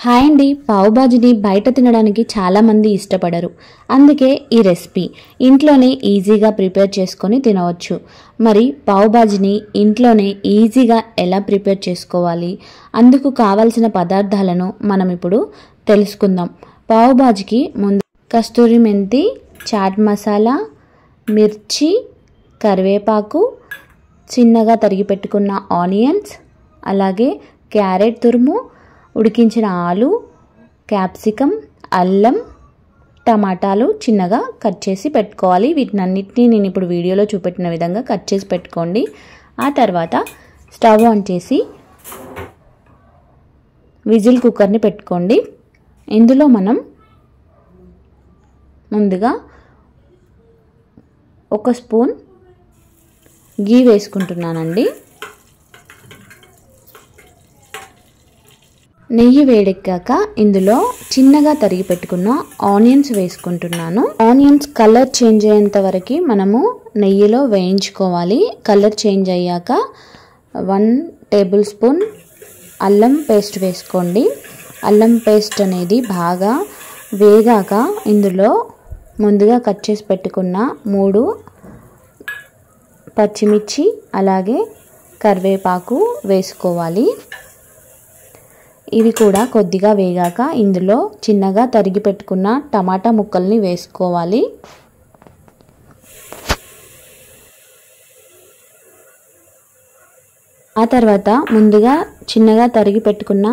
Hi అండి, పావు బాజీని బయట తినడానికి చాలామంది ఇష్టపడరు. అందుకే ఈ రెసిపీ ఇంట్లోనే ఈజీగా ప్రిపేర్ చేసుకొని తినవచ్చు. మరి పావు బాజీని ఇంట్లోనే ఈజీగా ఎలా ప్రిపేర్ చేసుకోవాలి, అందుకు కావాల్సిన పదార్థాలను మనం ఇప్పుడు తెలుసుకుందాం. పావు బాజీకి ముందు కస్తూరి మెంతి, చాట్ మసాలా, మిర్చి, కరివేపాకు, చిన్నగా తరిగి పెట్టుకున్న ఆనియన్స్, అలాగే క్యారెట్ తురుము, ఉడికించిన ఆలు, క్యాప్సికమ్, అల్లం, టమాటాలు చిన్నగా కట్ చేసి పెట్టుకోవాలి. వీటినన్నిటినీ నేను ఇప్పుడు వీడియోలో చూపెట్టిన విధంగా కట్ చేసి పెట్టుకోండి. ఆ తర్వాత స్టవ్ ఆన్ చేసి విజిల్ కుక్కర్ని పెట్టుకోండి. ఇందులో మనం ముందుగా 1 స్పూన్ గీ వేసుకుంటున్నానండి. నెయ్యి వేడెక్కాక ఇందులో చిన్నగా తరిగి పెట్టుకున్న ఆనియన్స్ వేసుకుంటున్నాను. ఆనియన్స్ కలర్ చేంజ్ అయ్యేంత వరకు మనము నెయ్యిలో వేయించుకోవాలి. కలర్ చేంజ్ అయ్యాక 1 టేబుల్ స్పూన్ అల్లం పేస్ట్ వేసుకోండి. అల్లం పేస్ట్ అనేది బాగా వేగాక ఇందులో ముందుగా కట్ చేసి పెట్టుకున్న 3 పచ్చిమిర్చి అలాగే కరివేపాకు వేసుకోవాలి. ఇవి కూడా కొద్దిగా వేగాక ఇందులో చిన్నగా తరిగి పెట్టుకున్న టమాటా ముక్కల్ని వేసుకోవాలి. ఆ తర్వాత ముందుగా చిన్నగా తరిగి పెట్టుకున్న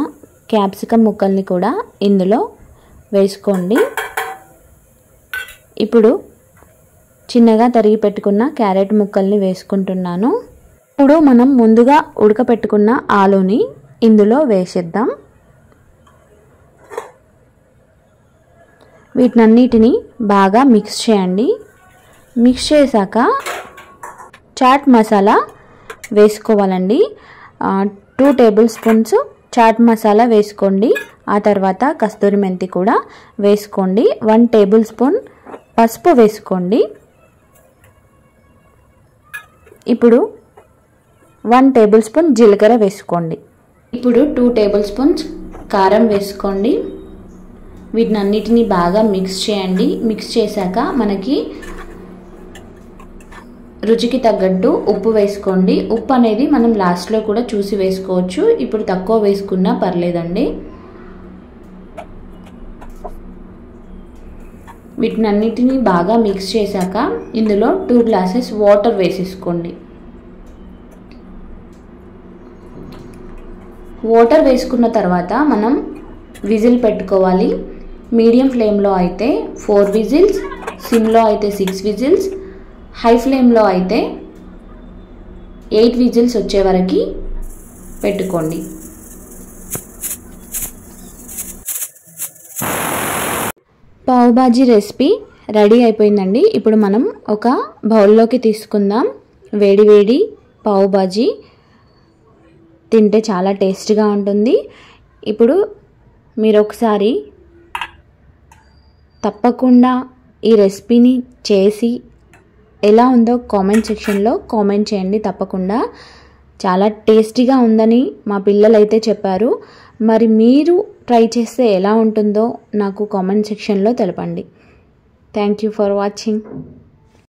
క్యాప్సికమ్ ముక్కల్ని కూడా ఇందులో వేసుకోండి. ఇప్పుడు చిన్నగా తరిగి పెట్టుకున్న క్యారెట్ ముక్కల్ని వేసుకుంటున్నాను. ఇప్పుడు మనం ముందుగా ఉడకపెట్టుకున్న ఆలుని ఇందులో వేసేద్దాం. వీటినన్నిటిని బాగా మిక్స్ చేయండి. మిక్స్ చేశాక చాట్ మసాలా వేసుకోవాలండి. 2 టేబుల్ స్పూన్స్ చాట్ మసాలా వేసుకోండి. ఆ తర్వాత కస్తూరి మెంతి కూడా వేసుకోండి. 1 టేబుల్ స్పూన్ పసుపు వేసుకోండి. ఇప్పుడు 1 టేబుల్ స్పూన్ జీలకర్ర వేసుకోండి. ఇప్పుడు 2 టేబుల్ స్పూన్స్ కారం వేసుకోండి. వీటినన్నిటిని బాగా మిక్స్ చేయండి. మిక్స్ చేశాక మనకి రుచికి తగ్గట్టు ఉప్పు వేసుకోండి. ఉప్పు అనేది మనం లాస్ట్లో కూడా చూసి వేసుకోవచ్చు. ఇప్పుడు తక్కువ వేసుకున్నా పర్లేదండి. వీటినన్నిటిని బాగా మిక్స్ చేశాక ఇందులో 2 గ్లాసెస్ వాటర్ వేసేసుకోండి. వాటర్ వేసుకున్న తర్వాత మనం విజిల్ పెట్టుకోవాలి. మీడియం ఫ్లేమ్లో అయితే 4 విజిల్స్, సిమ్లో అయితే 6 విజిల్స్, హై ఫ్లేమ్లో అయితే 8 విజిల్స్ వచ్చే వరకు పెట్టుకోండి. పావు బాజీ రెసిపీ రెడీ అయిపోయిందండి. ఇప్పుడు మనం ఒక బౌల్లోకి తీసుకుందాం. వేడి వేడి పావు బాజీ తింటే చాలా టేస్ట్గా ఉంటుంది. ఇప్పుడు మీరు ఒకసారి తప్పకుండా ఈ రెసిపీని చేసి ఎలా ఉందో కామెంట్ సెక్షన్లో కామెంట్ చేయండి. తప్పకుండా చాలా టేస్టీగా ఉందని మా పిల్లలు అయితే చెప్పారు. మరి మీరు ట్రై చేస్తే ఎలా ఉంటుందో నాకు కామెంట్ సెక్షన్లో తెలపండి. Thank you for watching.